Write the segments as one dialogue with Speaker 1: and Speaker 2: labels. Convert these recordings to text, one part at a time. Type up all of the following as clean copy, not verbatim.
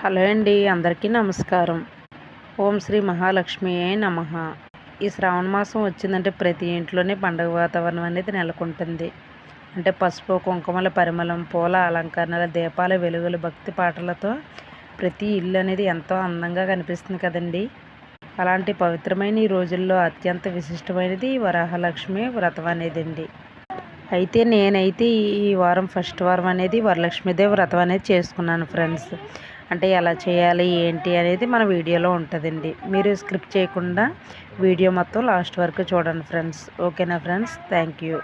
Speaker 1: Hello అండి, అందరికీ నమస్కారం. ఓం శ్రీ మహాలక్ష్మియే నమః. ఈ శ్రావణ మాసం వచ్చిందంటే ప్రతి ఇంట్లోనే పండుగ వాతావరణం అనేది నెలకొంటుంది. అంటే పసుపు కుంకుమల పరిమళం, పూల అలంకరణల, దీపాల వెలుగులు, భక్తి పాటలతో ప్రతి ఇల్లు అనేది ఎంతో అందంగా కనిపిస్తుంది కదండి. అలాంటి పవిత్రమైన ఈ రోజుల్లో అత్యంత విశిష్టమైనది వరాహలక్ష్మి వ్రతం అనేదండి. అయితే నేనైతే ఈ వారం ఫస్ట్ వారం అనేది వరలక్ష్మీదేవి వ్రతం అనేది చేసుకున్నాను ఫ్రెండ్స్. అంటే ఎలా చేయాలి ఏంటి అనేది మన వీడియోలో ఉంటుందండి. మీరు స్క్రిప్ట్ చేయకుండా వీడియో మొత్తం లాస్ట్ వరకు చూడండి ఫ్రెండ్స్. ఓకేనా ఫ్రెండ్స్? Thank you.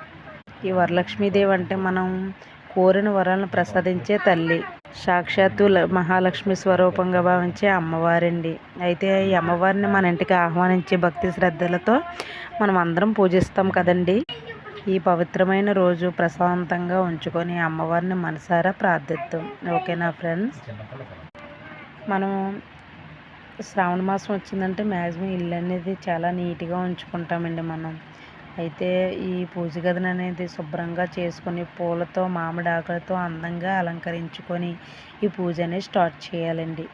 Speaker 1: ఈ వరలక్ష్మీదేవి అంటే మనం కోరిన వరాలను ప్రసాదించే తల్లి. సాక్షాత్తు మహాలక్ష్మి స్వరూపంగా భావించే అమ్మవారండి. అయితే ఈ అమ్మవారిని మన ఇంటికి ఆహ్వానించే భక్తి శ్రద్ధలతో మనం అందరం పూజిస్తాం కదండి. ఈ పవిత్రమైన రోజు ప్రశాంతంగా ఉంచుకొని అమ్మవారిని మనసారా ప్రార్థిద్దాం. ఓకేనా ఫ్రెండ్స్? మనం శ్రావణ మాసం వచ్చిందంటే మ్యాక్సిమం ఇల్లు అనేది చాలా నీట్గా ఉంచుకుంటామండి మనం. అయితే ఈ పూజ గదిని అనేది శుభ్రంగా చేసుకొని పూలతో మామిడి ఆకులతో అందంగా అలంకరించుకొని ఈ పూజ అనేది స్టార్ట్ చేయాలండి.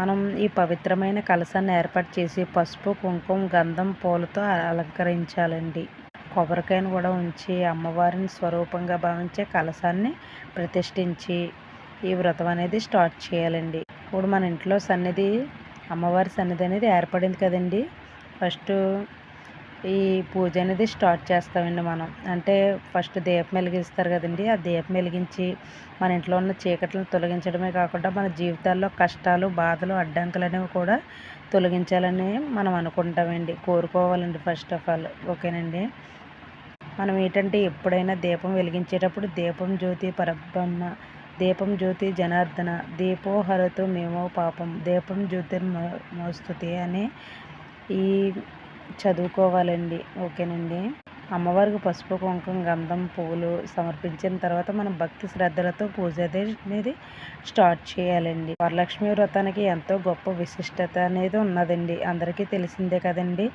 Speaker 1: మనం ఈ పవిత్రమైన కలశాన్ని ఏర్పాటు చేసి పసుపు కుంకుమ గంధం పూలతో అలంకరించాలండి. కొబ్బరికాయను కూడా ఉంచి అమ్మవారిని స్వరూపంగా భావించే కలశాన్ని ప్రతిష్ఠించి ఈ వ్రతం అనేది స్టార్ట్ చేయాలండి. ఇప్పుడు మన ఇంట్లో అమ్మవారి సన్నిధి అనేది ఏర్పడింది కదండి. ఫస్ట్ ఈ పూజ అనేది స్టార్ట్ చేస్తామండి మనం. అంటే ఫస్ట్ దీపం వెలిగిస్తారు కదండి. ఆ దీపం వెలిగించి మన ఇంట్లో ఉన్న చీకట్లను తొలగించడమే కాకుండా మన జీవితాల్లో కష్టాలు బాధలు అడ్డంకులు అనేవి కూడా తొలగించాలని మనం అనుకుంటామండి, కోరుకోవాలండి ఫస్ట్ ఆఫ్ ఆల్. ఓకేనండి. మనం ఏంటంటే ఎప్పుడైనా దీపం వెలిగించేటప్పుడు దీపం జ్యోతి పరబ్రహ్మ, దీపం జ్యోతి జనార్దన, దీపో హరతు మేమో పాపం, దీపం జ్యోతిర్మోస్తుతే అని ఈ చదువుకోవాలండి. ఓకేనండి. అమ్మవారికి పసుపు కుంకుమ గంధం పువ్వులు సమర్పించిన తర్వాత మనం భక్తి శ్రద్ధలతో పూజ అనేది స్టార్ట్ చేయాలండి. వరలక్ష్మి వ్రతానికి ఎంతో గొప్ప విశిష్టత అనేది ఉన్నదండి, అందరికీ తెలిసిందే కదండి.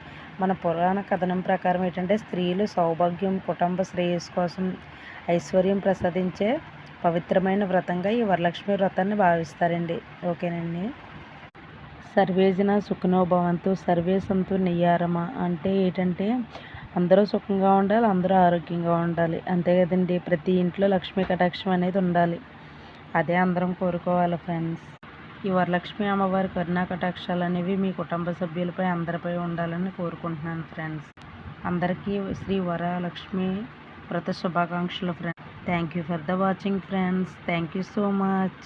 Speaker 1: మన పురాణ కథనం ప్రకారం ఏంటంటే స్త్రీలు సౌభాగ్యం కుటుంబ శ్రేయస్సు కోసం ఐశ్వర్యం ప్రసాదించే పవిత్రమైన వ్రతంగా ఈ వరలక్ష్మి వ్రతాన్ని భావిస్తారండి. ఓకేనండి. సర్వేజన సుఖినో భవంతు సర్వే సంతు నియ్యారమ అంటే ఏంటంటే అందరూ సుఖంగా ఉండాలి, అందరూ ఆరోగ్యంగా ఉండాలి, అంతే కదండి. ప్రతి ఇంట్లో లక్ష్మీ కటాక్షం అనేది ఉండాలి, అదే అందరం కోరుకోవాలి ఫ్రెండ్స్. ఈ వరలక్ష్మి అమ్మవారి కరుణా కటాక్షాలు అనేవి మీ కుటుంబ సభ్యులపై అందరిపై ఉండాలని కోరుకుంటున్నాను ఫ్రెండ్స్. అందరికీ శ్రీ వరలక్ష్మి వ్రత శుభాకాంక్షలు friends. Thank you for the watching friends. Thank you so much.